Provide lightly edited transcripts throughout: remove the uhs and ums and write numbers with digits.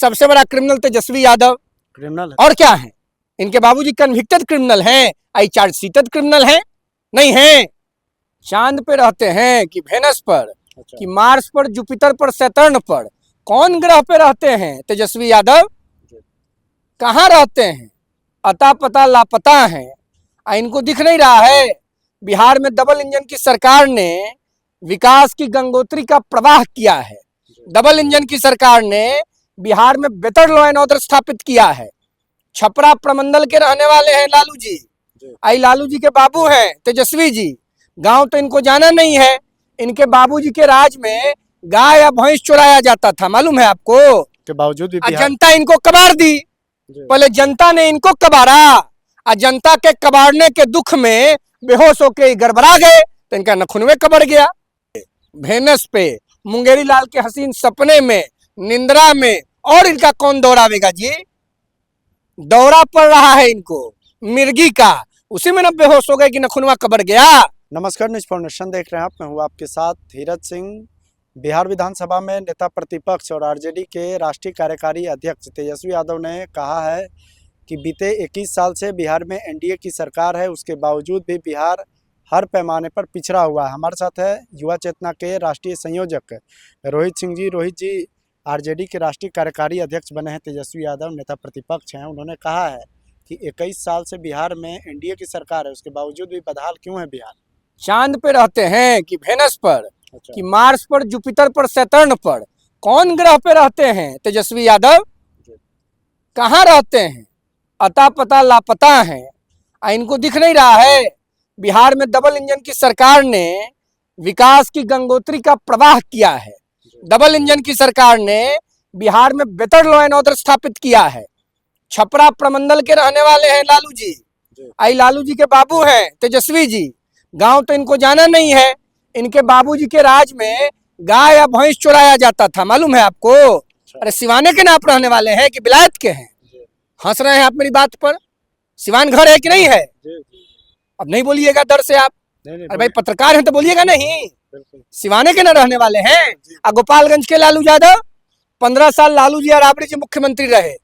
सबसे बड़ा criminal Tejashwi Yadav criminal है। और क्या है? इनके बाबूजी कन्विक्टेड क्रिमिनल हैं, आई चार्ज शीटेड क्रिमिनल हैं? नहीं है। चांद पे रहते हैं कि वेनस पर, अच्छा। कि मार्स पर, जुपिटर पर, सैटर्न पर, कौन ग्रह पे रहते हैं तेजस्वी यादव? कहाँ रहते हैं? अता पता लापता है। इनको दिख नहीं रहा है बिहार में डबल इंजन की सरकार ने विकास की गंगोत्री का प्रवाह किया है। डबल इंजन की सरकार ने बिहार में बेहतर लॉ एंड ऑर्डर स्थापित किया है। छपरा प्रमंडल के रहने वाले हैं लालू जी। आई लालू जी के बाबू हैं तेजस्वी जी। गांव तो इनको जाना नहीं है। इनके बाबूजी के राज में गाय या भैंस चुराया जाता था, मालूम है आपको? के बावजूद भी जनता इनको कबाड़ दी। पहले जनता ने इनको कबाड़ा, और जनता के कबाड़ने के दुख में बेहोश होके गड़बड़ा गए तो इनका नखुनवे कबड़ गया। वेनस पे मुंगेरी लाल के हसीन सपने में, निंद्रा में, और इनका कौन दौड़ावेगा जी? दौरा पड़ रहा है इनको मिर्गी का, उसी में न बेहोश हो गए कि नखुनवा कबड़ गया। नमस्कार, न्यूज फाउंडेशन देख रहे हैं आप। मैं हूं आपके साथ धीरज सिंह। बिहार विधानसभा में नेता प्रतिपक्ष और आरजेडी के राष्ट्रीय कार्यकारी अध्यक्ष तेजस्वी यादव ने कहा है कि बीते 21 साल से बिहार में एनडीए की सरकार है, उसके बावजूद भी बिहार हर पैमाने पर पिछड़ा हुआ है। हमारे साथ है युवा चेतना के राष्ट्रीय संयोजक रोहित सिंह जी। रोहित जी, आरजेडी के राष्ट्रीय कार्यकारी अध्यक्ष बने हैं तेजस्वी यादव, नेता प्रतिपक्ष हैं। उन्होंने कहा है कि 21 साल से बिहार में एनडीए की सरकार है, उसके बावजूद भी बदहाल क्यों है बिहार? चांद पे रहते हैं कि वेनस पर, अच्छा। कि मार्स पर, जुपिटर पर, सैटर्न पर, कौन ग्रह पे रहते हैं तेजस्वी यादव? कहाँ रहते हैं? अता पता लापता है। इनको दिख नहीं रहा है बिहार में डबल इंजन की सरकार ने विकास की गंगोत्री का प्रवाह किया है। डबल इंजन की सरकार ने बिहार में बेहतर लॉ एंड ऑर्डर स्थापित किया है। छपरा प्रमंडल के रहने वाले हैं लालू जी। आई लालू जी के बाबू हैं तेजस्वी जी। गांव तो इनको जाना नहीं है। इनके बाबूजी के राज में गाय या भैंस चुराया जाता था, मालूम है आपको? अरे सिवाने के नाप रहने वाले हैं कि विलायत के हैं? हंस रहे हैं आप मेरी बात पर। सिवान घर है कि नहीं है? अब नहीं बोलिएगा डर से आप। अरे भाई पत्रकार हैं तो बोलिएगा नहीं। सिवाने के न रहने वाले हैं। गोपालगंज के लालू यादव 15 साल लालू जी और राबड़ी जी मुख्यमंत्री रहे।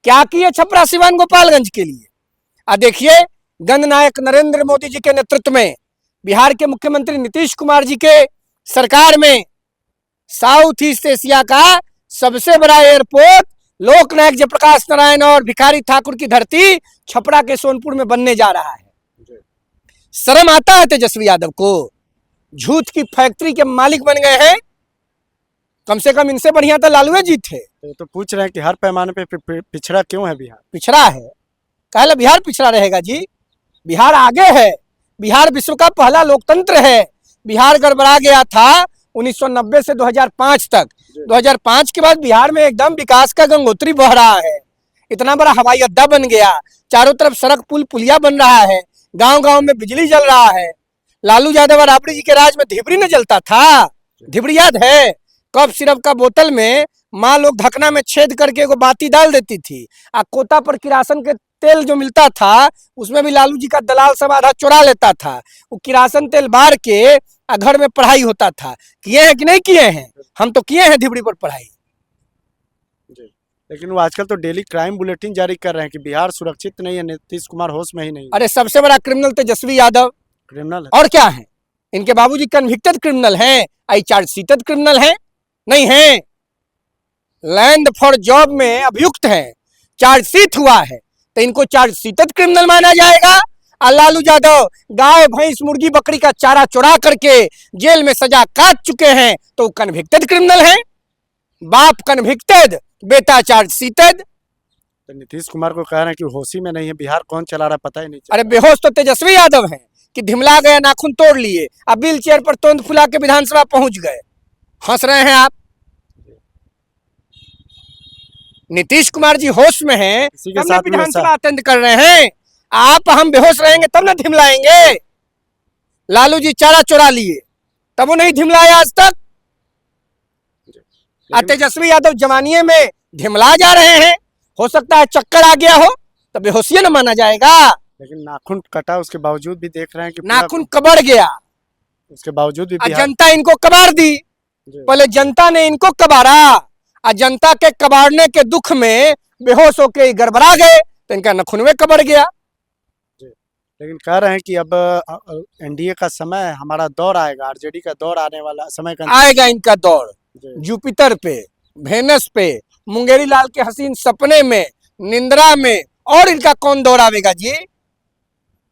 क्या किए छपरा सिवान गोपालगंज के लिए? देखिए, गणनायक नरेंद्र मोदी जी के नेतृत्व में बिहार के मुख्यमंत्री नीतीश कुमार जी के सरकार में साउथ ईस्ट एशिया का सबसे बड़ा एयरपोर्ट लोकनायक जयप्रकाश नारायण और भिखारी ठाकुर की धरती छपरा के सोनपुर में बनने जा रहा है। शर्म आता है तेजस्वी यादव को? झूठ की फैक्ट्री के मालिक बन गए हैं। कम से कम इनसे बढ़िया तो लालू जी थे। तो पूछ रहे हैं कि हर पैमाने पे पिछड़ा क्यों है बिहार? पिछड़ा है? कहला बिहार पिछड़ा रहेगा जी? बिहार आगे है। बिहार विश्व का पहला लोकतंत्र है। बिहार गड़बड़ा गया था 1990 से 2005 तक। 2005 के बाद बिहार में एकदम विकास का गंगोत्री बह रहा है। इतना बड़ा हवाई अड्डा बन गया, चारों तरफ सड़क पुल पुलिया बन रहा है, गांव गांव में बिजली जल रहा है। लालू यादव और राबड़ी जी के राज में धिबड़ी न जलता था? धिबड़ी याद है? कप सिरप का बोतल में माँ लोग ढकना में छेद करके एगो बाती डाल देती थी। कोता पर किरासन के तेल जो मिलता था उसमें भी लालू जी का दलाल सब आधा चुरा लेता था। वो किरासन तेल बार के घर में पढ़ाई होता था। किए हैं कि नहीं किए हैं? हम तो किए हैं धिबड़ी पर पढ़ाई। लेकिन वो आजकल तो डेली क्राइम बुलेटिन जारी कर रहे हैं कि बिहार सुरक्षित नहीं है, नीतीश कुमार होश में ही नहीं। अरे सबसे बड़ा क्रिमिनल तेजस्वी यादव। क्रिमिनल है। और क्या है? इनके बाबूजी कन्विक्टेड क्रिमिनल हैं, आई चार्ज शीटेड क्रिमिनल हैं? नहीं है। लैंड फॉर जॉब में अभियुक्त है, चार्जशीट हुआ है, तो इनको चार्जशीटेड क्रिमिनल माना जाएगा। लालू यादव गाय भैंस मुर्गी बकरी का चारा चुरा करके जेल में सजा काट चुके हैं, तो कन्विक्टेड क्रिमिनल हैं। बाप कन्विक्टेड, बेटा चार्जशीटेड। तो नीतीश कुमार को कह रहे हैं कि होशी में नहीं है, बिहार कौन चला रहा पता ही नहीं। अरे बेहोश तो तेजस्वी यादव हैं कि धिमला गए, नाखून तोड़ लिए, अब व्हील चेयर पर तोंद फुला के विधानसभा पहुंच गए। हंस रहे हैं आप। नीतीश कुमार जी होश में हैं, विधानसभा अटेंड कर रहे हैं। आप हम बेहोश रहेंगे तब ना धिमलाएंगे। लालू जी चारा चुरा लिए तब वो नहीं धिमलाया आज तक। तेजस्वी यादव जवानिये में धिमला जा रहे हैं। हो सकता है चक्कर आ गया हो तो बेहोशिया न माना जाएगा। लेकिन नाखून कटा उसके बावजूद भी देख रहे हैं कि नाखून कबड़ गया, उसके बावजूद भी जनता इनको कबाड़ दी। पहले जनता ने इनको कबाड़ा, और जनता के कबाड़ने के दुख में बेहोश होके गड़बड़ा गए तो इनका नखुनवे कबड़ गया। लेकिन कह रहे हैं कि अब एनडीए का समय, हमारा दौर आएगा, आरजेडी का दौर आने वाला समय का आएगा इनका दौर जी। जुपिटर पे, वेनस पे, मुंगेरी लाल के हसीन सपने में, निंद्रा में, और इनका कौन दौर आवेगा जी?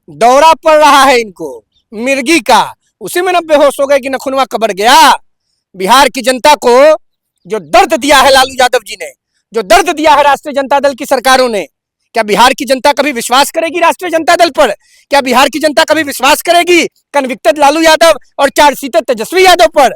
दौरा पड़ रहा है इनको मिर्गी का, उसी में न बेहोश हो गए कि नखुनवा कबड़ गया। बिहार की जनता को जो दर्द दिया है लालू यादव जी ने, जो दर्द दिया है राष्ट्रीय जनता दल की सरकारों ने, क्या बिहार की जनता कभी विश्वास करेगी राष्ट्रीय जनता दल पर? क्या बिहार की जनता कभी विश्वास करेगी कन्विक्टेड लालू यादव और चार्जशीटेड तेजस्वी यादव पर?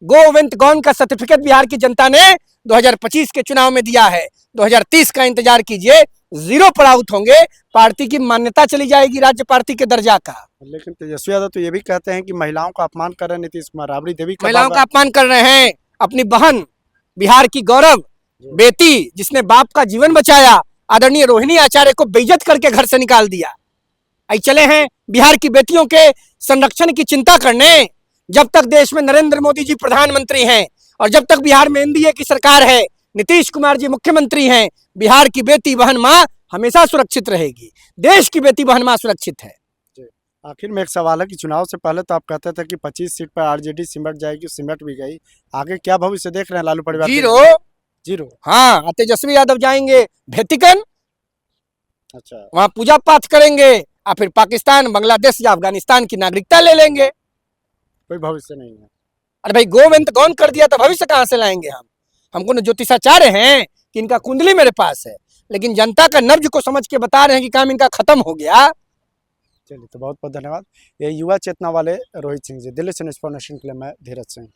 गो वेंट गॉन का सर्टिफिकेट बिहार की जनता ने 2025 के चुनाव में दिया है। 2030 का इंतजार कीजिए, जीरो पर आउट होंगे, पार्टी की मान्यता चली जाएगी राज्य पार्टी के दर्जा का। लेकिन तेजस्वी यादव तो ये भी कहते हैं कि महिलाओं का अपमान कर रहे हैं नीतीश कुमार, राबड़ी देवी का महिलाओं का अपमान कर रहे हैं। अपनी बहन, बिहार की गौरव बेटी, जिसने बाप का जीवन बचाया, आदरणीय रोहिणी आचार्य को बेइज्जत करके घर से निकाल दिया। आई चले हैं बिहार की बेटियों के संरक्षण की चिंता करने। जब तक देश में नरेंद्र मोदी जी प्रधानमंत्री हैं और जब तक बिहार में एनडीए की सरकार है, नीतीश कुमार जी मुख्यमंत्री हैं, बिहार की बेटी बहन माँ हमेशा सुरक्षित रहेगी। देश की बेटी बहन माँ सुरक्षित है। आखिर में एक सवाल है कि चुनाव से पहले तो आप कहते थे कि 25 सीट पर आरजेडी सिमट जाएगी, सिमट भी गई, आगे क्या भविष्य देख रहे हैं लालू परिवार? जीरो। हाँ, तेजस्वी यादव जाएंगे वेटिकन, अच्छा, वहां पूजा पाठ करेंगे और फिर पाकिस्तान, बांग्लादेश या अफगानिस्तान की नागरिकता ले लेंगे। कोई भविष्य नहीं है। अरे भाई, गोविंद गौन कर दिया तो भविष्य कहाँ से लाएंगे हम? हमको न ज्योतिषाचार्य हैं कि इनका कुंडली मेरे पास है, लेकिन जनता का नब्ज को समझ के बता रहे हैं कि काम इनका खत्म हो गया। चलिए, तो बहुत बहुत धन्यवाद। ये युवा चेतना वाले रोहित सिंह जी। दिल्ली से न्यूज़ फॉर नेशन के लिए मैं धीरज सिंह।